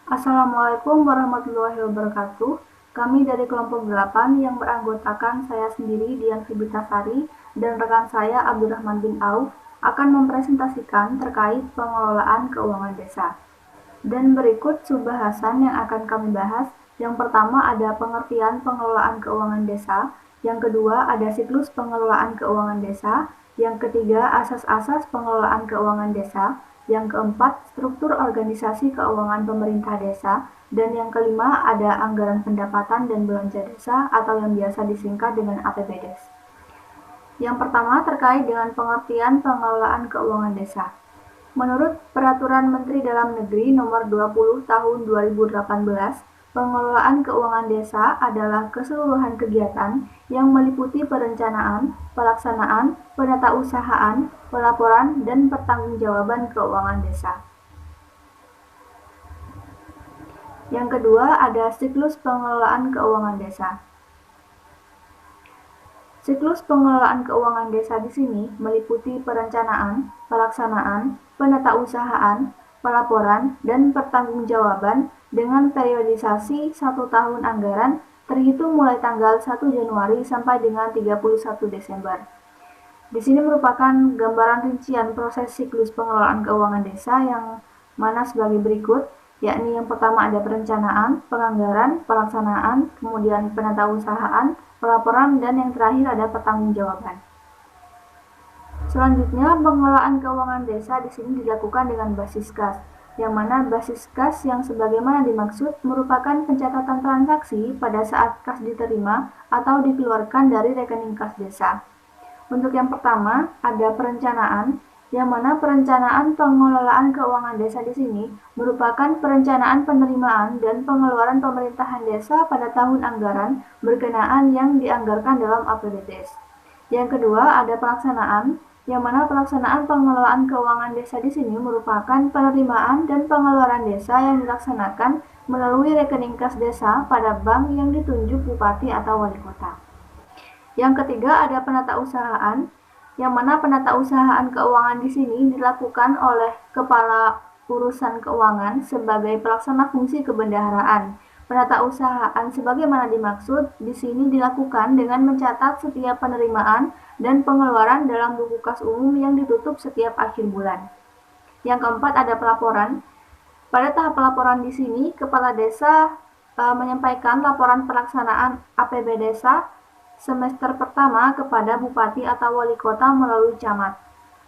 Assalamualaikum warahmatullahi wabarakatuh. Kami dari kelompok 8 yang beranggotakan saya sendiri Dian Fibitasari dan rekan saya Abdurrahman bin Auf akan mempresentasikan terkait pengelolaan keuangan desa. Dan berikut subbahasan yang akan kami bahas. Yang pertama ada pengertian pengelolaan keuangan desa, yang kedua ada siklus pengelolaan keuangan desa, yang ketiga asas-asas pengelolaan keuangan desa, yang keempat struktur organisasi keuangan pemerintah desa, dan yang kelima ada anggaran pendapatan dan belanja desa atau yang biasa disingkat dengan APBDes. Yang pertama terkait dengan pengertian pengelolaan keuangan desa. Menurut Peraturan Menteri Dalam Negeri Nomor 20 Tahun 2018, pengelolaan keuangan desa adalah keseluruhan kegiatan yang meliputi perencanaan, pelaksanaan, penatausahaan, pelaporan, dan pertanggungjawaban keuangan desa. Yang kedua ada siklus pengelolaan keuangan desa. Siklus pengelolaan keuangan desa di sini meliputi perencanaan, pelaksanaan, penatausahaan, pelaporan, dan pertanggungjawaban dengan periodisasi 1 tahun anggaran terhitung mulai tanggal 1 Januari sampai dengan 31 Desember. Di sini merupakan gambaran rincian proses siklus pengelolaan keuangan desa yang mana sebagai berikut, yakni yang pertama ada perencanaan, penganggaran, pelaksanaan, kemudian penatausahaan, pelaporan, dan yang terakhir ada pertanggungjawaban. Selanjutnya, pengelolaan keuangan desa di sini dilakukan dengan basis kas, yang mana basis kas yang sebagaimana dimaksud merupakan pencatatan transaksi pada saat kas diterima atau dikeluarkan dari rekening kas desa. Untuk yang pertama, ada perencanaan, yang mana perencanaan pengelolaan keuangan desa di sini merupakan perencanaan penerimaan dan pengeluaran pemerintahan desa pada tahun anggaran berkenaan yang dianggarkan dalam APBDes. Yang kedua, ada pelaksanaan, yang mana pelaksanaan pengelolaan keuangan desa di sini merupakan penerimaan dan pengeluaran desa yang dilaksanakan melalui rekening kas desa pada bank yang ditunjuk bupati atau wali kota. Yang ketiga ada penatausahaan, yang mana penatausahaan keuangan di sini dilakukan oleh Kepala Urusan Keuangan sebagai pelaksana fungsi kebendaharaan. Penatausahaan sebagaimana dimaksud di sini dilakukan dengan mencatat setiap penerimaan dan pengeluaran dalam buku kas umum yang ditutup setiap akhir bulan. Yang keempat ada pelaporan. Pada tahap pelaporan di sini, Kepala Desa menyampaikan laporan pelaksanaan APB Desa semester pertama kepada Bupati atau Wali Kota melalui camat.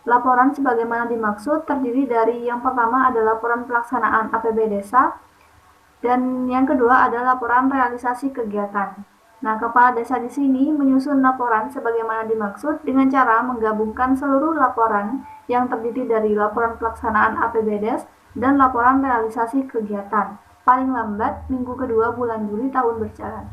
Laporan sebagaimana dimaksud terdiri dari yang pertama ada laporan pelaksanaan APB Desa, dan yang kedua ada laporan realisasi kegiatan. Nah, Kepala Desa di sini menyusun laporan sebagaimana dimaksud dengan cara menggabungkan seluruh laporan yang terdiri dari laporan pelaksanaan APBDes dan laporan realisasi kegiatan, paling lambat minggu kedua bulan Juli tahun berjalan.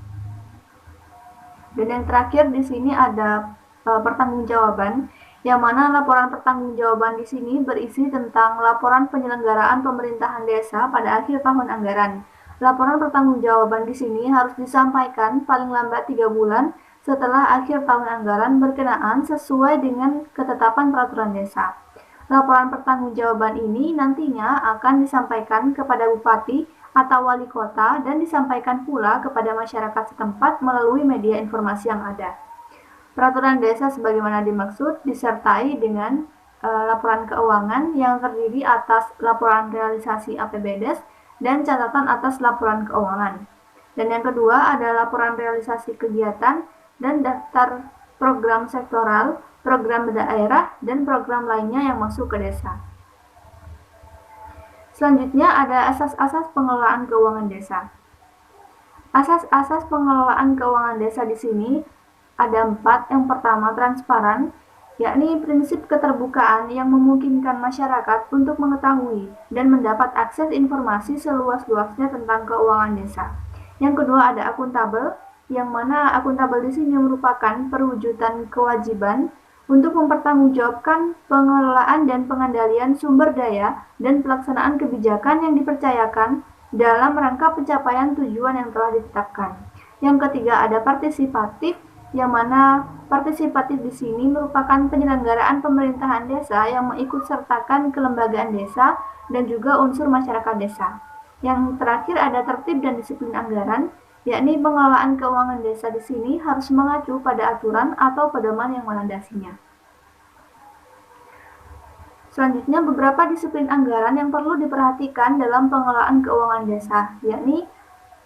Dan yang terakhir di sini ada pertanggungjawaban, yang mana laporan pertanggungjawaban di sini berisi tentang laporan penyelenggaraan pemerintahan desa pada akhir tahun anggaran. Laporan pertanggungjawaban di sini harus disampaikan paling lambat 3 bulan setelah akhir tahun anggaran berkenaan sesuai dengan ketetapan peraturan desa. Laporan pertanggungjawaban ini nantinya akan disampaikan kepada bupati atau wali kota dan disampaikan pula kepada masyarakat setempat melalui media informasi yang ada. Peraturan desa sebagaimana dimaksud disertai dengan laporan keuangan yang terdiri atas laporan realisasi APBDes dan catatan atas laporan keuangan. Dan yang kedua ada laporan realisasi kegiatan dan daftar program sektoral, program daerah, dan program lainnya yang masuk ke desa. Selanjutnya ada asas-asas pengelolaan keuangan desa. Asas-asas pengelolaan keuangan desa di sini ada 4. Yang pertama transparan, yakni prinsip keterbukaan yang memungkinkan masyarakat untuk mengetahui dan mendapat akses informasi seluas-luasnya tentang keuangan desa. Yang kedua ada akuntabel, yang mana akuntabel di sini merupakan perwujudan kewajiban untuk mempertanggungjawabkan pengelolaan dan pengendalian sumber daya dan pelaksanaan kebijakan yang dipercayakan dalam rangka pencapaian tujuan yang telah ditetapkan. Yang ketiga ada partisipatif, yang mana partisipatif di sini merupakan penyelenggaraan pemerintahan desa yang mengikutsertakan kelembagaan desa dan juga unsur masyarakat desa. Yang terakhir ada tertib dan disiplin anggaran, yakni pengelolaan keuangan desa di sini harus mengacu pada aturan atau pedoman yang melandasinya. Selanjutnya, beberapa disiplin anggaran yang perlu diperhatikan dalam pengelolaan keuangan desa, yakni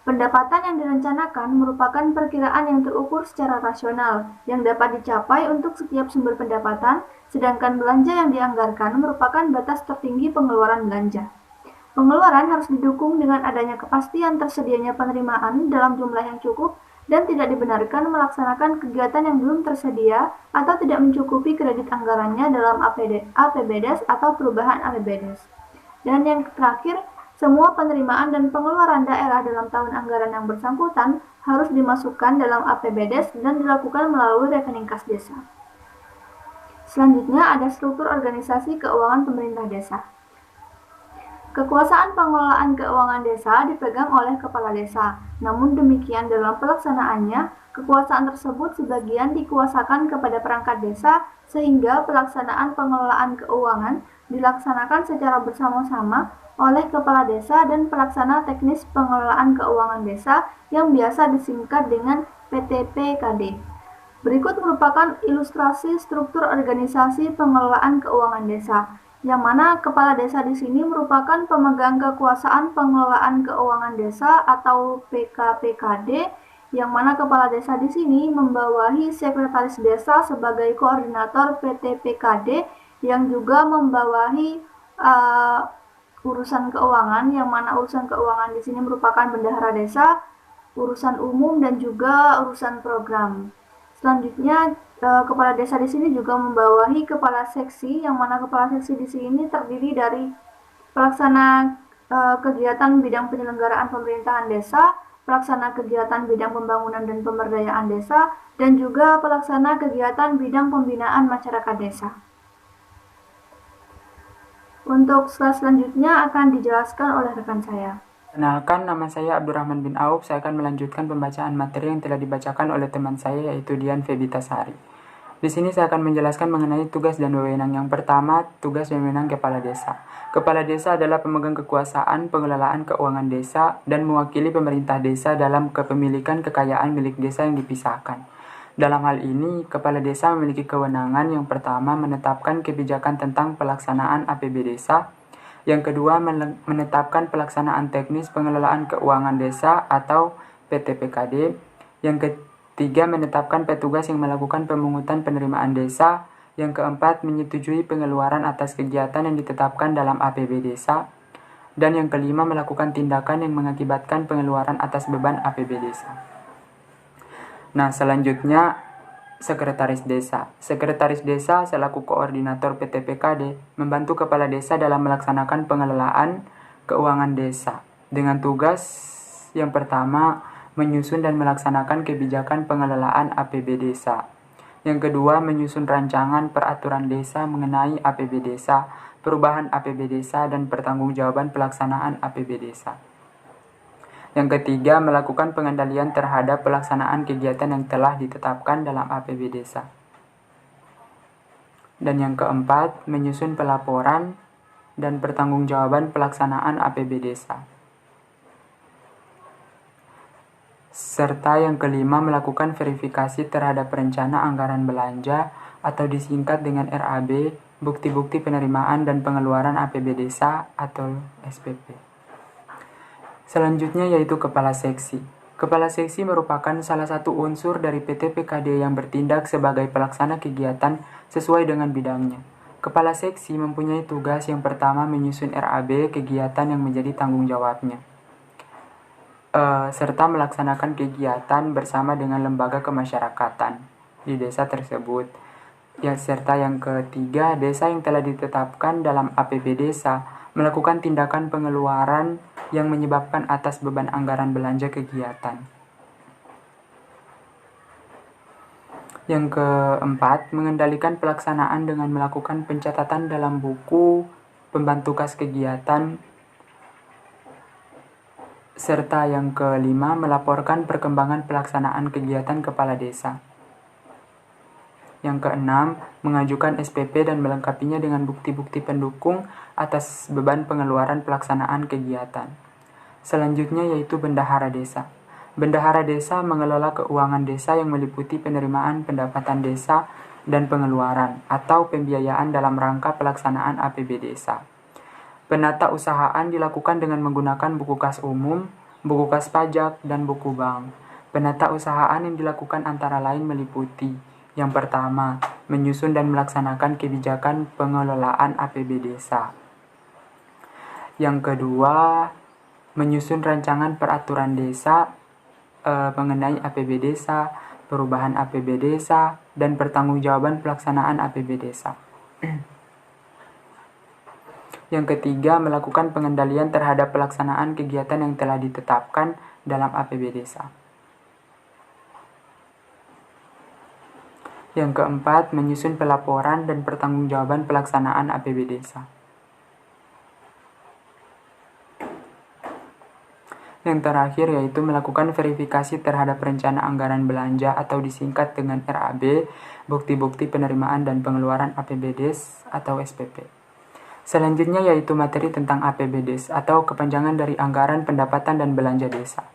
pendapatan yang direncanakan merupakan perkiraan yang terukur secara rasional, yang dapat dicapai untuk setiap sumber pendapatan, sedangkan belanja yang dianggarkan merupakan batas tertinggi pengeluaran belanja. Pengeluaran harus didukung dengan adanya kepastian tersedianya penerimaan dalam jumlah yang cukup dan tidak dibenarkan melaksanakan kegiatan yang belum tersedia atau tidak mencukupi kredit anggarannya dalam APBDes atau perubahan APBDes. Dan yang terakhir, semua penerimaan dan pengeluaran daerah dalam tahun anggaran yang bersangkutan harus dimasukkan dalam APBDes dan dilakukan melalui rekening kas desa. Selanjutnya ada struktur organisasi keuangan pemerintah desa. Kekuasaan pengelolaan keuangan desa dipegang oleh kepala desa. Namun demikian dalam pelaksanaannya, kekuasaan tersebut sebagian dikuasakan kepada perangkat desa sehingga pelaksanaan pengelolaan keuangan dilaksanakan secara bersama-sama oleh kepala desa dan pelaksana teknis pengelolaan keuangan desa yang biasa disingkat dengan PTPKD. Berikut merupakan ilustrasi struktur organisasi pengelolaan keuangan desa, yang mana kepala desa di sini merupakan pemegang kekuasaan pengelolaan keuangan desa atau PKPKD, yang mana kepala desa di sini membawahi sekretaris desa sebagai koordinator PTPKD yang juga membawahi urusan keuangan, yang mana urusan keuangan di sini merupakan bendahara desa, urusan umum dan juga urusan program. Selanjutnya, kepala desa di sini juga membawahi kepala seksi, yang mana kepala seksi di sini terdiri dari pelaksana kegiatan bidang penyelenggaraan pemerintahan desa, pelaksana kegiatan bidang pembangunan dan pemberdayaan desa, dan juga pelaksana kegiatan bidang pembinaan masyarakat desa. Untuk slide selanjutnya akan dijelaskan oleh rekan saya. Kenalkan, nama saya Abdurrahman bin Auf. Saya akan melanjutkan pembacaan materi yang telah dibacakan oleh teman saya, yaitu Dian Febitasari. Di sini saya akan menjelaskan mengenai tugas dan wewenang. Yang pertama, tugas dan wewenang kepala desa. Kepala desa adalah pemegang kekuasaan pengelolaan keuangan desa dan mewakili pemerintah desa dalam kepemilikan kekayaan milik desa yang dipisahkan. Dalam hal ini, kepala desa memiliki kewenangan yang pertama menetapkan kebijakan tentang pelaksanaan APB desa. Yang kedua, menetapkan pelaksanaan teknis pengelolaan keuangan desa atau PTPKD. Yang ketiga, menetapkan petugas yang melakukan pemungutan penerimaan desa. Yang keempat, menyetujui pengeluaran atas kegiatan yang ditetapkan dalam APB desa. Dan yang kelima, melakukan tindakan yang mengakibatkan pengeluaran atas beban APB desa. Nah, selanjutnya, Sekretaris Desa. Sekretaris Desa selaku koordinator PTPKD membantu kepala desa dalam melaksanakan pengelolaan keuangan desa dengan tugas yang pertama menyusun dan melaksanakan kebijakan pengelolaan APB desa. Yang kedua, menyusun rancangan peraturan desa mengenai APB desa, perubahan APB desa, dan pertanggungjawaban pelaksanaan APB desa. Yang ketiga, melakukan pengendalian terhadap pelaksanaan kegiatan yang telah ditetapkan dalam APB desa. Dan yang keempat, menyusun pelaporan dan pertanggungjawaban pelaksanaan APB desa. Serta yang kelima, melakukan verifikasi terhadap rencana anggaran belanja atau disingkat dengan RAB, bukti-bukti penerimaan dan pengeluaran APB desa atau SPP. Selanjutnya yaitu Kepala Seksi. Kepala Seksi merupakan salah satu unsur dari PTPKD yang bertindak sebagai pelaksana kegiatan sesuai dengan bidangnya. Kepala Seksi mempunyai tugas yang pertama menyusun RAB kegiatan yang menjadi tanggung jawabnya, serta melaksanakan kegiatan bersama dengan lembaga kemasyarakatan di desa tersebut. Serta yang ketiga, desa yang telah ditetapkan dalam APB desa melakukan tindakan pengeluaran yang menyebabkan atas beban anggaran belanja kegiatan. Yang keempat, mengendalikan pelaksanaan dengan melakukan pencatatan dalam buku pembantu kas kegiatan. Serta yang kelima, melaporkan perkembangan pelaksanaan kegiatan kepala desa. Yang keenam, mengajukan SPP dan melengkapinya dengan bukti-bukti pendukung atas beban pengeluaran pelaksanaan kegiatan. Selanjutnya yaitu bendahara desa. Bendahara desa mengelola keuangan desa yang meliputi penerimaan pendapatan desa dan pengeluaran atau pembiayaan dalam rangka pelaksanaan APB desa. Penata usahaan dilakukan dengan menggunakan buku kas umum, buku kas pajak, dan buku bank. Penata usahaan yang dilakukan antara lain meliputi: yang pertama, menyusun dan melaksanakan kebijakan pengelolaan APB desa. Yang kedua, menyusun rancangan peraturan desa mengenai APB desa, perubahan APB desa, dan pertanggungjawaban pelaksanaan APB desa. Yang ketiga, melakukan pengendalian terhadap pelaksanaan kegiatan yang telah ditetapkan dalam APB desa. Yang keempat, menyusun pelaporan dan pertanggungjawaban pelaksanaan APB desa. Yang terakhir yaitu melakukan verifikasi terhadap rencana anggaran belanja atau disingkat dengan RAB, bukti-bukti penerimaan dan pengeluaran APBDes atau SPP. Selanjutnya yaitu materi tentang APBDes atau kepanjangan dari Anggaran Pendapatan dan Belanja Desa.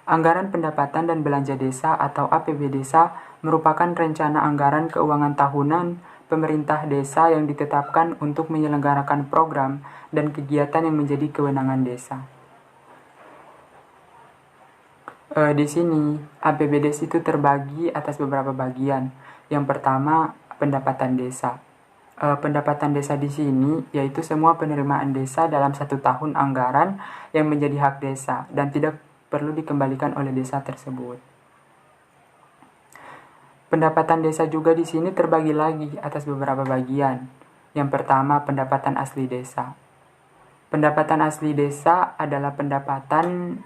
Anggaran Pendapatan dan Belanja Desa atau APB Desa merupakan rencana anggaran keuangan tahunan pemerintah desa yang ditetapkan untuk menyelenggarakan program dan kegiatan yang menjadi kewenangan desa. Di sini APBDes itu terbagi atas beberapa bagian. Yang pertama, pendapatan desa. Pendapatan desa di sini yaitu semua penerimaan desa dalam 1 tahun anggaran yang menjadi hak desa dan tidak perlu dikembalikan oleh desa tersebut. Pendapatan desa juga di sini terbagi lagi atas beberapa bagian. Yang pertama, pendapatan asli desa. Pendapatan asli desa adalah pendapatan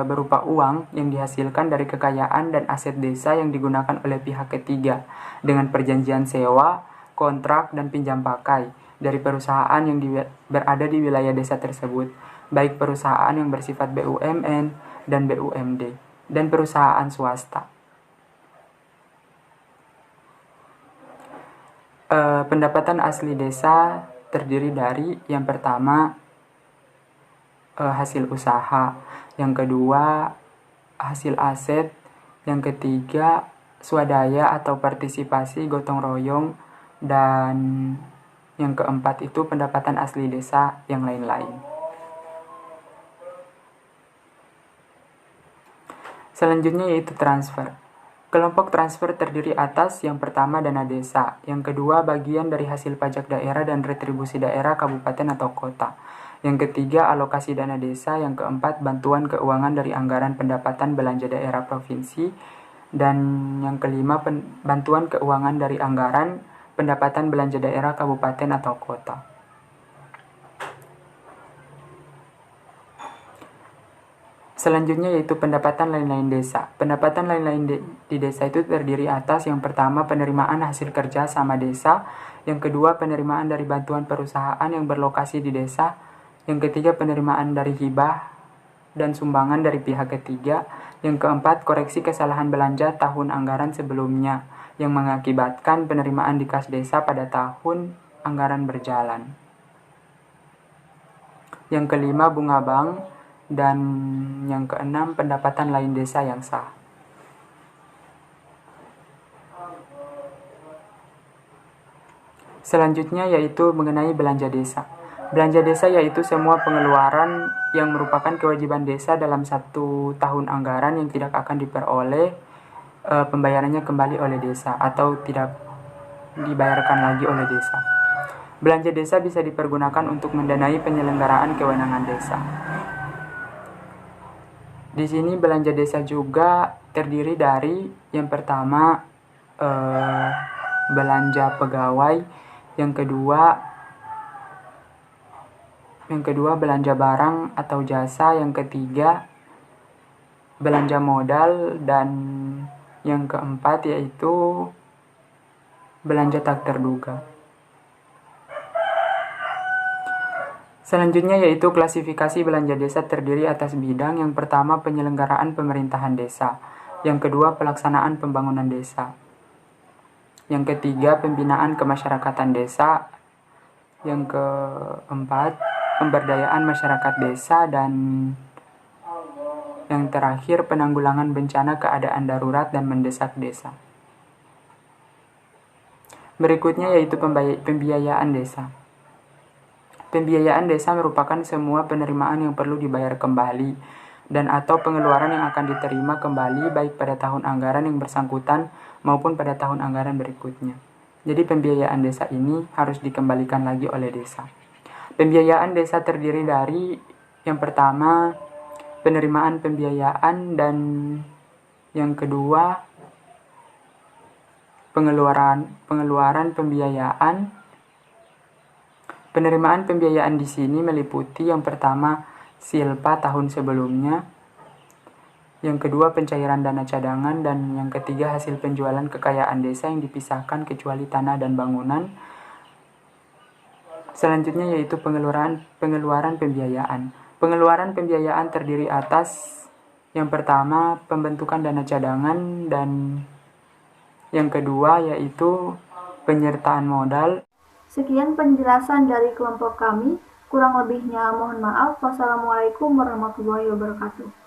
berupa uang yang dihasilkan dari kekayaan dan aset desa yang digunakan oleh pihak ketiga dengan perjanjian sewa, kontrak, dan pinjam pakai dari perusahaan yang berada di wilayah desa tersebut, baik perusahaan yang bersifat BUMN dan BUMD, dan perusahaan swasta. Pendapatan asli desa terdiri dari yang pertama, hasil usaha, yang kedua hasil aset, yang ketiga swadaya atau partisipasi gotong royong, dan yang keempat itu pendapatan asli desa yang lain-lain. Selanjutnya yaitu transfer. Kelompok transfer terdiri atas yang pertama dana desa, yang kedua bagian dari hasil pajak daerah dan retribusi daerah kabupaten atau kota, yang ketiga alokasi dana desa, yang keempat bantuan keuangan dari anggaran pendapatan belanja daerah provinsi, dan yang kelima bantuan keuangan dari anggaran pendapatan belanja daerah kabupaten atau kota. Selanjutnya yaitu pendapatan lain-lain desa. Pendapatan lain-lain di desa itu terdiri atas yang pertama penerimaan hasil kerja sama desa, yang kedua penerimaan dari bantuan perusahaan yang berlokasi di desa, yang ketiga penerimaan dari hibah dan sumbangan dari pihak ketiga, yang keempat koreksi kesalahan belanja tahun anggaran sebelumnya yang mengakibatkan penerimaan di kas desa pada tahun anggaran berjalan. Yang kelima bunga bank, dan yang keenam pendapatan lain desa yang sah. Selanjutnya yaitu mengenai belanja desa. Belanja desa yaitu semua pengeluaran yang merupakan kewajiban desa dalam 1 tahun anggaran yang tidak akan diperoleh pembayarannya kembali oleh desa atau tidak dibayarkan lagi oleh desa. Belanja desa bisa dipergunakan untuk mendanai penyelenggaraan kewenangan desa. Di sini belanja desa juga terdiri dari yang pertama belanja pegawai, yang kedua belanja barang atau jasa, yang ketiga belanja modal, dan yang keempat yaitu belanja tak terduga. Selanjutnya yaitu klasifikasi belanja desa terdiri atas bidang. Yang pertama penyelenggaraan pemerintahan desa, yang kedua pelaksanaan pembangunan desa, yang ketiga pembinaan kemasyarakatan desa, yang keempat pemberdayaan masyarakat desa, dan yang terakhir penanggulangan bencana keadaan darurat dan mendesak desa. Berikutnya yaitu pembiayaan desa. Pembiayaan desa merupakan semua penerimaan yang perlu dibayar kembali dan atau pengeluaran yang akan diterima kembali baik pada tahun anggaran yang bersangkutan maupun pada tahun anggaran berikutnya. Jadi pembiayaan desa ini harus dikembalikan lagi oleh desa. Pembiayaan desa terdiri dari yang pertama penerimaan pembiayaan, dan yang kedua pengeluaran pembiayaan. Penerimaan pembiayaan di sini meliputi yang pertama silpa tahun sebelumnya, yang kedua pencairan dana cadangan, dan yang ketiga hasil penjualan kekayaan desa yang dipisahkan kecuali tanah dan bangunan. Selanjutnya yaitu pengeluaran pembiayaan. Pengeluaran pembiayaan terdiri atas yang pertama pembentukan dana cadangan, dan yang kedua yaitu penyertaan modal. Sekian penjelasan dari kelompok kami. Kurang lebihnya mohon maaf. Wassalamualaikum warahmatullahi wabarakatuh.